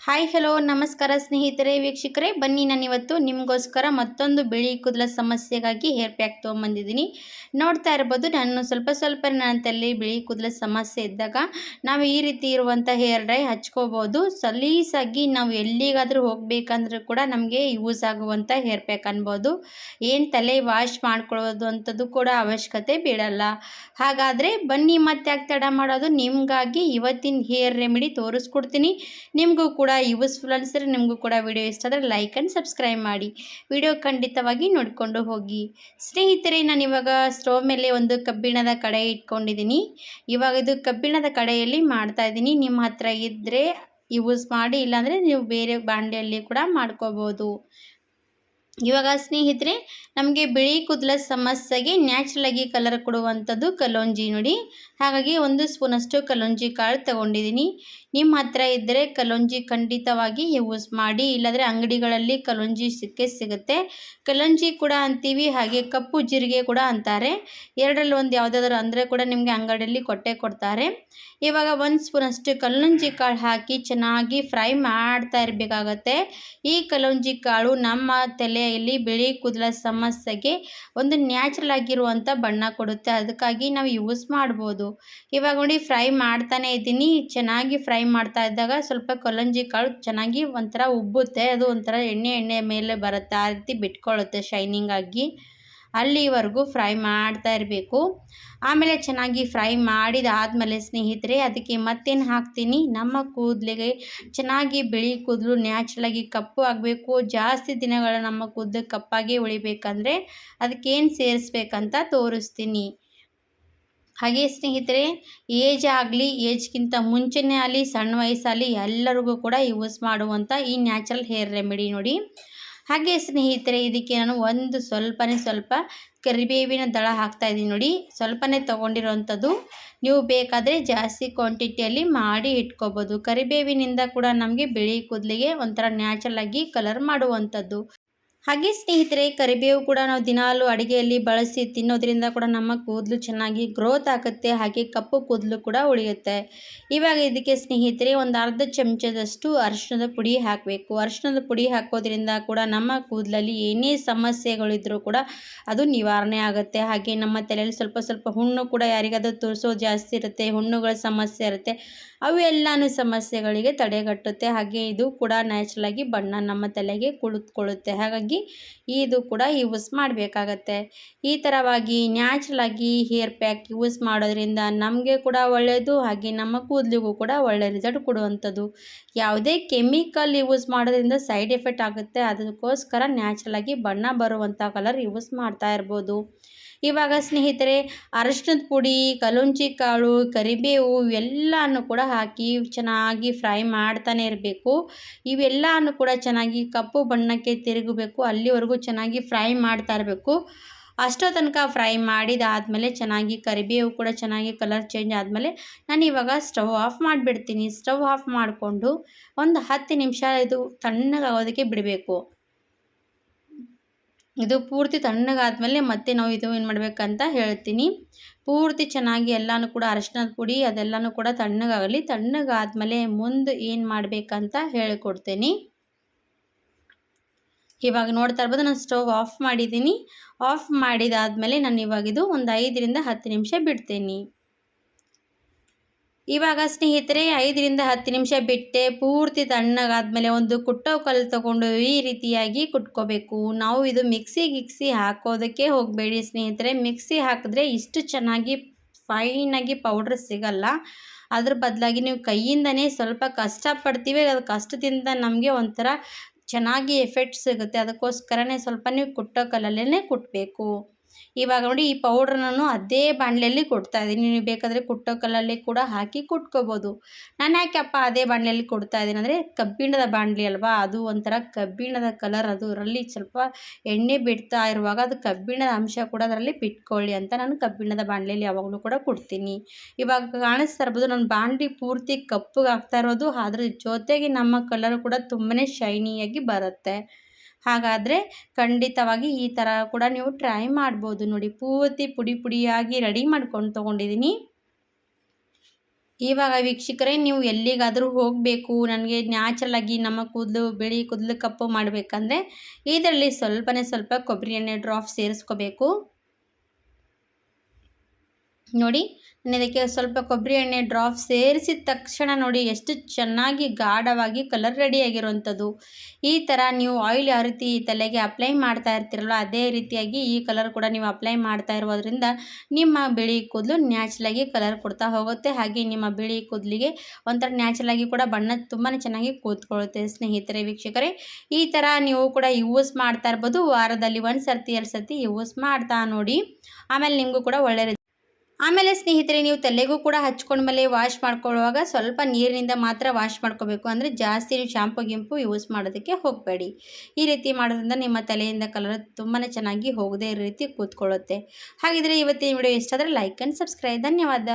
Hi hello ನಮಸ್ಕಾರ ಸ್ನೇಹಿತರೆ ವೀಕ್ಷಕರೇ, ಬನ್ನಿ ನಾನಿವತ್ತು ನಿಮಗೋಸ್ಕರ ಮತ್ತೊಂದು ಬಿಳಿ ಕೂದಲ ಸಮಸ್ಯೆಗಾಗಿ ಹೇರ್ ಪ್ಯಾಕ್ ತೊಗೊಂಬಂದಿದ್ದೀನಿ. ನೋಡ್ತಾ ಇರ್ಬೋದು, ನಾನು ಸ್ವಲ್ಪ ನನ್ನ ತಲೆ ಬಿಳಿ ಕೂದಲ ಸಮಸ್ಯೆ ಇದ್ದಾಗ ನಾವು ಈ ರೀತಿ ಇರುವಂಥ ಹೇರ್ ಡ್ರೈ ಹಚ್ಕೋಬೋದು. ಸಲೀಸಾಗಿ ನಾವು ಎಲ್ಲಿಗಾದರೂ ಹೋಗಬೇಕಂದ್ರೂ ಕೂಡ ನಮಗೆ ಯೂಸ್ ಆಗುವಂಥ ಹೇರ್ ಪ್ಯಾಕ್ ಅನ್ಬೋದು. ಏನು ತಲೆ ವಾಶ್ ಮಾಡ್ಕೊಳ್ಳೋದು ಅಂಥದ್ದು ಕೂಡ ಅವಶ್ಯಕತೆ ಬೀಳಲ್ಲ. ಹಾಗಾದರೆ ಬನ್ನಿ ಮತ್ತೆ ಯಾಕೆ ತಡ ಮಾಡೋದು, ನಿಮಗಾಗಿ ಇವತ್ತಿನ ಹೇರ್ ರೆಮಿಡಿ ತೋರಿಸ್ಕೊಡ್ತೀನಿ. ನಿಮಗೂ ಕೂಡ ಯೂಸ್ಫುಲ್ ಅನಿಸಿದ್ರೆ, ನಿಮಗೂ ಕೂಡ ವಿಡಿಯೋ ಇಷ್ಟ ಆದರೆ ಲೈಕ್ ಆ್ಯಂಡ್ ಸಬ್ಸ್ಕ್ರೈಬ್ ಮಾಡಿ. ವಿಡಿಯೋ ಖಂಡಿತವಾಗಿ ನೋಡಿಕೊಂಡು ಹೋಗಿ. ಸ್ನೇಹಿತರೆ, ನಾನಿವಾಗ ಸ್ಟವ್ ಮೇಲೆ ಒಂದು ಕಬ್ಬಿಣದ ಕಡಾಯಿ ಇಟ್ಕೊಂಡಿದ್ದೀನಿ. ಇವಾಗ ಇದು ಕಬ್ಬಿಣದ ಕಡಾಯಿಯಲ್ಲಿ ಮಾಡ್ತಾ ಇದ್ದೀನಿ. ನಿಮ್ಮ ಹತ್ರ ಇದ್ದರೆ ಯೂಸ್ ಮಾಡಿ, ಇಲ್ಲಾಂದರೆ ನೀವು ಬೇರೆ ಬಾಂಡೆಯಲ್ಲಿ ಕೂಡ ಮಾಡ್ಕೋಬೋದು. ಇವಾಗ ಸ್ನೇಹಿತರೆ, ನಮಗೆ ಬಿಳಿ ಕೂದಲ ಸಮಸ್ಯೆಗೆ ನ್ಯಾಚುರಲಾಗಿ ಕಲರ್ ಕೊಡುವಂಥದ್ದು ಕಲೋಂಜಿ ನೋಡಿ. ಹಾಗಾಗಿ 1 ಸ್ಪೂನಷ್ಟು ಕಲೋಂಜಿ ಕಾಳು ತಗೊಂಡಿದ್ದೀನಿ. ನಿಮ್ಮ ಹತ್ರ ಇದ್ದರೆ ಕಲೋಂಜಿ ಖಂಡಿತವಾಗಿ ಯೂಸ್ ಮಾಡಿ, ಇಲ್ಲಾಂದರೆ ಅಂಗಡಿಗಳಲ್ಲಿ ಕಲೋಂಜಿ ಸಿಗುತ್ತೆ. ಕಲೋಂಜಿ ಕೂಡ ಅಂತೀವಿ, ಹಾಗೆ ಕಪ್ಪು ಜೀರಿಗೆ ಕೂಡ ಅಂತಾರೆ. ಎರಡರಲ್ಲಿ ಒಂದು ಯಾವುದಾದ್ರೂ ಅಂದರೆ ಕೂಡ ನಿಮಗೆ ಅಂಗಡಿಯಲ್ಲಿ ಕೊಡ್ತಾರೆ. ಇವಾಗ 1 ಸ್ಪೂನಷ್ಟು ಕಲೋಂಜಿ ಕಾಳು ಹಾಕಿ ಚೆನ್ನಾಗಿ ಫ್ರೈ ಮಾಡ್ತಾ ಇರಬೇಕಾಗತ್ತೆ. ಈ ಕಲೋಂಜಿ ಕಾಳು ನಮ್ಮ ತಲೆಯಲ್ಲಿ ಬಿಳಿ ಕೂದಲ ಸಮಸ್ಯೆಗೆ ಒಂದು ನ್ಯಾಚುರಲ್ ಆಗಿರುವಂಥ ಬಣ್ಣ ಕೊಡುತ್ತೆ. ಅದಕ್ಕಾಗಿ ನಾವು ಯೂಸ್ ಮಾಡ್ಬೋದು. ಇವಾಗ ನೋಡಿ, ಫ್ರೈ ಮಾಡ್ತಾನೆ ಇದ್ದೀನಿ. ಚೆನ್ನಾಗಿ ಫ್ರೈ ಮಾಡ್ತಾ ಇದ್ದಾಗ ಸ್ವಲ್ಪ ಕಲೋಂಜಿ ಕಾಳು ಚೆನ್ನಾಗಿ ಒಂಥರ ಉಬ್ಬುತ್ತೆ. ಅದು ಒಂಥರ ಎಣ್ಣೆ ಮೇಲೆ ಬರುತ್ತೆ, ಆ ರೀತಿ ಬಿಟ್ಕೊಳ್ಳುತ್ತೆ ಶೈನಿಂಗ್ ಆಗಿ. ಅಲ್ಲಿವರೆಗೂ ಫ್ರೈ ಮಾಡ್ತಾ ಇರಬೇಕು. ಆಮೇಲೆ ಚೆನ್ನಾಗಿ ಫ್ರೈ ಮಾಡಿದಾದಮೇಲೆ ಸ್ನೇಹಿತರೆ, ಅದಕ್ಕೆ ಮತ್ತೇನು ಹಾಕ್ತೀನಿ, ನಮ್ಮ ಕೂದಲಿಗೆ ಚೆನ್ನಾಗಿ ಬಿಳಿ ಕೂದಲು ನ್ಯಾಚುರಲಾಗಿ ಕಪ್ಪು ಆಗಬೇಕು, ಜಾಸ್ತಿ ದಿನಗಳ ನಮ್ಮ ಕೂದಲು ಕಪ್ಪಾಗಿ ಉಳಿಬೇಕಂದ್ರೆ ಅದಕ್ಕೇನು ಸೇರಿಸ್ಬೇಕಂತ ತೋರಿಸ್ತೀನಿ. ಹಾಗೆ ಸ್ನೇಹಿತರೆ, ಏಜ್ಗಿಂತ ಮುಂಚೆನೇ ಆಗಲಿ, ಸಣ್ಣ ವಯಸ್ಸಲ್ಲಿ ಎಲ್ಲರಿಗೂ ಕೂಡ ಯೂಸ್ ಮಾಡುವಂಥ ಈ ನ್ಯಾಚುರಲ್ ಹೇರ್ ರೆಮಿಡಿ ನೋಡಿ. ಹಾಗೆ ಸ್ನೇಹಿತರೆ, ಇದಕ್ಕೆ ನಾನು ಸ್ವಲ್ಪ ಕರಿಬೇವಿನ ದಳ ಹಾಕ್ತಾಯಿದ್ದೀನಿ ನೋಡಿ. ಸ್ವಲ್ಪನೇ ತೊಗೊಂಡಿರೋವಂಥದ್ದು. ನೀವು ಬೇಕಾದರೆ ಜಾಸ್ತಿ ಕ್ವಾಂಟಿಟಿಯಲ್ಲಿ ಮಾಡಿ ಇಟ್ಕೋಬೋದು. ಕರಿಬೇವಿನಿಂದ ಕೂಡ ನಮಗೆ ಬಿಳಿ ಕೂದಲಿಗೆ ಒಂಥರ ನ್ಯಾಚುರಲಾಗಿ ಕಲರ್ ಮಾಡುವಂಥದ್ದು. ಹಾಗೆ ಸ್ನೇಹಿತರೆ, ಕರಿಬೇವು ಕೂಡ ನಾವು ದಿನಾಲೂ ಅಡುಗೆಯಲ್ಲಿ ಬಳಸಿ ತಿನ್ನೋದ್ರಿಂದ ಕೂಡ ನಮ್ಮ ಕೂದಲು ಚೆನ್ನಾಗಿ ಗ್ರೋತ್ ಆಗುತ್ತೆ, ಹಾಗೆ ಕಪ್ಪು ಕೂದಲು ಕೂಡ ಉಳಿಯುತ್ತೆ. ಇವಾಗ ಇದಕ್ಕೆ ಸ್ನೇಹಿತರೆ ಒಂದು ಅರ್ಧ ಚಮಚದಷ್ಟು ಅರಿಶಿಣದ ಪುಡಿ ಹಾಕಬೇಕು. ಅರಿಶಿಣದ ಪುಡಿ ಹಾಕೋದ್ರಿಂದ ಕೂಡ ನಮ್ಮ ಕೂದಲಲ್ಲಿ ಏನೇ ಸಮಸ್ಯೆಗಳಿದ್ರೂ ಕೂಡ ಅದು ನಿವಾರಣೆ ಆಗುತ್ತೆ. ಹಾಗೆ ನಮ್ಮ ತಲೆಯಲ್ಲಿ ಸ್ವಲ್ಪ ಹುಣ್ಣು ಕೂಡ, ಯಾರಿಗಾದ್ರೂ ತುರಿಸೋದು ಜಾಸ್ತಿ ಇರುತ್ತೆ, ಹುಣ್ಣುಗಳ ಸಮಸ್ಯೆ ಇರುತ್ತೆ, ಅವೆಲ್ಲನೂ ಸಮಸ್ಯೆಗಳಿಗೆ ತಡೆಗಟ್ಟುತ್ತೆ. ಹಾಗೆ ಇದು ಕೂಡ ನ್ಯಾಚುರಲಾಗಿ ಬಣ್ಣ ನಮ್ಮ ತಲೆಗೆ ಕುಳಿತುಕೊಳ್ಳುತ್ತೆ. ಹಾಗಾಗಿ ಇದು ಕೂಡ ಯೂಸ್ ಮಾಡಬೇಕಾಗತ್ತೆ. ಈ ಥರವಾಗಿ ನ್ಯಾಚುರಲಾಗಿ ಹೇರ್ ಪ್ಯಾಕ್ ಯೂಸ್ ಮಾಡೋದ್ರಿಂದ ನಮಗೆ ಕೂಡ ಒಳ್ಳೆಯದು, ಹಾಗೆ ನಮ್ಮ ಕೂದಲಿಗೂ ಕೂಡ ಒಳ್ಳೆಯ ರಿಸಲ್ಟ್ ಕೊಡುವಂಥದ್ದು. ಯಾವುದೇ ಕೆಮಿಕಲ್ ಯೂಸ್ ಮಾಡೋದ್ರಿಂದ ಸೈಡ್ ಎಫೆಕ್ಟ್ ಆಗುತ್ತೆ. ಅದಕ್ಕೋಸ್ಕರ ನ್ಯಾಚುರಲಾಗಿ ಬಣ್ಣ ಬರುವಂಥ ಕಲರ್ ಯೂಸ್ ಮಾಡ್ತಾ ಇರ್ಬೋದು. ಇವಾಗ ಸ್ನೇಹಿತರೆ, ಅರಿಶಿಣದ ಪುಡಿ, ಕಲೋಂಜಿ ಕಾಳು, ಕರಿಬೇವು ಇವೆಲ್ಲನೂ ಕೂಡ ಹಾಕಿ ಚೆನ್ನಾಗಿ ಫ್ರೈ ಮಾಡ್ತಾನೆ ಇರಬೇಕು. ಇವೆಲ್ಲನೂ ಕೂಡ ಚೆನ್ನಾಗಿ ಕಪ್ಪು ಬಣ್ಣಕ್ಕೆ ತಿರುಗಬೇಕು, ಅಲ್ಲಿವರೆಗೂ ಚೆನ್ನಾಗಿ ಫ್ರೈ ಮಾಡ್ತಾ ಇರಬೇಕು. ಅಷ್ಟೋ ತನಕ ಫ್ರೈ ಮಾಡಿದಾದಮೇಲೆ ಚೆನ್ನಾಗಿ ಕರಿಬೇವು ಕೂಡ ಚೆನ್ನಾಗಿ ಕಲರ್ ಚೇಂಜ್ ಆದಮೇಲೆ ನಾನು ಇವಾಗ ಸ್ಟವ್ ಆಫ್ ಮಾಡಿಬಿಡ್ತೀನಿ. ಸ್ಟವ್ ಆಫ್ ಮಾಡಿಕೊಂಡು ಒಂದು 10 ನಿಮಿಷ ಇದು ತಣ್ಣಗಾಗೋದಕ್ಕೆ ಬಿಡಬೇಕು. ಇದು ಪೂರ್ತಿ ತಣ್ಣಗಾದ್ಮೇಲೆ ಮತ್ತೆ ನಾವು ಇದು ಏನು ಮಾಡಬೇಕಂತ ಹೇಳ್ತೀನಿ. ಪೂರ್ತಿ ಚೆನ್ನಾಗಿ ಎಲ್ಲನೂ ಕೂಡ ಅರಿಶಿಣದ ಪುಡಿ ಅದೆಲ್ಲನೂ ಕೂಡ ತಣ್ಣಗಾಗಲಿ. ತಣ್ಣಗಾದ್ಮೇಲೆ ಮುಂದೆ ಏನು ಮಾಡಬೇಕಂತ ಹೇಳಿಕೊಡ್ತೀನಿ. ಇವಾಗ ನೋಡ್ತಾ ಇರ್ಬೋದು, ನಾನು ಸ್ಟವ್ ಆಫ್ ಮಾಡಿದ್ದೀನಿ. ಆಫ್ ಮಾಡಿದಾದಮೇಲೆ ನಾನು ಇವಾಗ ಇದು ಒಂದು 5 ರಿಂದ 10 ನಿಮಿಷ ಬಿಡ್ತೀನಿ. ಇವಾಗ ಸ್ನೇಹಿತರೆ, 5 ರಿಂದ 10 ನಿಮಿಷ ಬಿಟ್ಟೆ. ಪೂರ್ತಿ ತಣ್ಣಗಾದ್ಮೇಲೆ ಒಂದು ಕುಟ್ಟೋ ಕಲ್ಲು ತೊಗೊಂಡು ಈ ರೀತಿಯಾಗಿ ಕುಟ್ಕೋಬೇಕು. ನಾವು ಇದು ಮಿಕ್ಸಿ ಹಾಕೋದಕ್ಕೆ ಹೋಗಬೇಡಿ ಸ್ನೇಹಿತರೆ. ಮಿಕ್ಸಿ ಹಾಕಿದ್ರೆ ಇಷ್ಟು ಚೆನ್ನಾಗಿ ಫೈನಾಗಿ ಪೌಡ್ರ್ ಸಿಗಲ್ಲ. ಅದ್ರ ಬದಲಾಗಿ ನೀವು ಕೈಯಿಂದನೇ ಸ್ವಲ್ಪ ಕಷ್ಟಪಡ್ತೀವಿ, ಅದು ಕಷ್ಟದಿಂದ ನಮಗೆ ಒಂಥರ ಚೆನ್ನಾಗಿ ಎಫೆಕ್ಟ್ ಸಿಗುತ್ತೆ. ಅದಕ್ಕೋಸ್ಕರನೇ ಸ್ವಲ್ಪ ನೀವು ಕುಟ್ಟೋ ಕಲ್ಲಲ್ಲೇ ಕುಟ್ಟಬೇಕು. ಇವಾಗ ನೋಡಿ, ಈ ಪೌಡ್ರನ್ನು ಅದೇ ಬಾಣಲೆಯಲ್ಲಿ ಕೊಡ್ತಾ ಇದ್ದೀನಿ. ನೀವು ಬೇಕಾದರೆ ಕುಟ್ಟೋ ಕಲ್ಲಲ್ಲಿ ಕೂಡ ಹಾಕಿ ಕುಟ್ಕೋಬೋದು. ನಾನು ಯಾಕಪ್ಪ ಅದೇ ಬಾಣಲೆಯಲ್ಲಿ ಕೊಡ್ತಾ ಇದ್ದೀನಿ ಅಂದರೆ, ಕಬ್ಬಿಣದ ಬಾಣಲೆ ಅಲ್ವಾ, ಅದು ಒಂಥರ ಕಬ್ಬಿಣದ ಕಲರ್, ಅದರಲ್ಲಿ ಸ್ವಲ್ಪ ಎಣ್ಣೆ ಬಿಡ್ತಾ ಇರುವಾಗ ಅದು ಕಬ್ಬಿಣದ ಅಂಶ ಕೂಡ ಅದರಲ್ಲಿ ಬಿಟ್ಕೊಳ್ಳಿ ಅಂತ ನಾನು ಕಬ್ಬಿಣದ ಬಾಣಲೆಯಲ್ಲಿ ಯಾವಾಗಲೂ ಕೂಡ ಕೊಡ್ತೀನಿ. ಇವಾಗ ಕಾಣಿಸ್ತಾ ಇರ್ಬೋದು, ನನ್ನ ಬಾಣಲಿ ಪೂರ್ತಿ ಕಪ್ಪಗೆ ಆಗ್ತಾ ಇರೋದು, ಅದ್ರ ಜೊತೆಗೆ ನಮ್ಮ ಕಲರ್ ಕೂಡ ತುಂಬಾ ಶೈನಿಯಾಗಿ ಬರುತ್ತೆ. ಹಾಗಾದರೆ ಖಂಡಿತವಾಗಿ ಈ ಥರ ಕೂಡ ನೀವು ಟ್ರೈ ಮಾಡ್ಬೋದು. ನೋಡಿ, ಪೂರ್ತಿ ಪುಡಿಯಾಗಿ ರೆಡಿ ಮಾಡ್ಕೊಂಡು ತೊಗೊಂಡಿದ್ದೀನಿ. ಇವಾಗ ವೀಕ್ಷಕರೇ, ನೀವು ಎಲ್ಲಿಗಾದರೂ ಹೋಗಬೇಕು, ನನಗೆ ನ್ಯಾಚುರಲ್ ಆಗಿ ನಮ್ಮ ಕೂದಲು ಬಿಳಿ ಕೂದಲು ಕಪ್ಪು ಮಾಡಬೇಕಂದ್ರೆ ಇದರಲ್ಲಿ ಸ್ವಲ್ಪನೇ ಸ್ವಲ್ಪ ಕೊಬ್ಬರಿ ಎಣ್ಣೆ ಡ್ರಾಪ್ ಸೇರಿಸ್ಕೋಬೇಕು. ನೋಡಿ, ನಾನು ಇದಕ್ಕೆ ಸ್ವಲ್ಪ ಕೊಬ್ಬರಿ ಎಣ್ಣೆ ಡ್ರಾಪ್ ಸೇರಿಸಿದ ತಕ್ಷಣ ನೋಡಿ ಎಷ್ಟು ಚೆನ್ನಾಗಿ ಗಾಢವಾಗಿ ಕಲರ್ ರೆಡಿಯಾಗಿರುವಂಥದ್ದು. ಈ ಥರ ನೀವು ಆಯಿಲ್ ಯಾವ ರೀತಿ ತಲೆಗೆ ಅಪ್ಲೈ ಮಾಡ್ತಾ ಇರ್ತೀರಲ್ಲ, ಅದೇ ರೀತಿಯಾಗಿ ಈ ಕಲರ್ ಕೂಡ ನೀವು ಅಪ್ಲೈ ಮಾಡ್ತಾ ಇರೋದ್ರಿಂದ ನಿಮ್ಮ ಬಿಳಿ ಕೂದಲು ನ್ಯಾಚುರಲಾಗಿ ಕಲರ್ ಕೊಡ್ತಾ ಹೋಗುತ್ತೆ. ಹಾಗೆ ನಿಮ್ಮ ಬಿಳಿ ಕೂದಲಿಗೆ ಒಂಥರ ನ್ಯಾಚುರಲಾಗಿ ಕೂಡ ಬಣ್ಣ ತುಂಬಾ ಚೆನ್ನಾಗಿ ಕೂತ್ಕೊಳ್ಳುತ್ತೆ. ಸ್ನೇಹಿತರೆ, ವೀಕ್ಷಕರೇ, ಈ ಥರ ನೀವು ಕೂಡ ಯೂಸ್ ಮಾಡ್ತಾ ಇರ್ಬೋದು. ವಾರದಲ್ಲಿ 1 ಸರ್ತಿ 2 ಸರ್ತಿ ಯೂಸ್ ಮಾಡ್ತಾ ನೋಡಿ, ಆಮೇಲೆ ನಿಮಗೂ ಕೂಡ ಒಳ್ಳೆ. ಆಮೇಲೆ ಸ್ನೇಹಿತರೆ, ನೀವು ತಲೆಗೂ ಕೂಡ ಹಚ್ಕೊಂಡ್ಮೇಲೆ ವಾಶ್ ಮಾಡ್ಕೊಳ್ಳುವಾಗ ಸ್ವಲ್ಪ ನೀರಿನಿಂದ ಮಾತ್ರ ವಾಶ್ ಮಾಡ್ಕೋಬೇಕು. ಅಂದರೆ ಜಾಸ್ತಿ ನೀವು ಶಾಂಪು ಯೂಸ್ ಮಾಡೋದಕ್ಕೆ ಹೋಗಬೇಡಿ. ಈ ರೀತಿ ಮಾಡೋದ್ರಿಂದ ನಿಮ್ಮ ತಲೆಯಿಂದ ಕಲರ್ ತುಂಬಾ ಚೆನ್ನಾಗಿ ಹೋಗದೇ ಇರೋ ರೀತಿ ಕೂತ್ಕೊಳ್ಳುತ್ತೆ. ಹಾಗಿದ್ರೆ ಇವತ್ತಿನ ವಿಡಿಯೋ ಇಷ್ಟ ಆದರೆ ಲೈಕ್ ಆ್ಯಂಡ್ ಸಬ್ಸ್ಕ್ರೈಬ್. ಧನ್ಯವಾದ.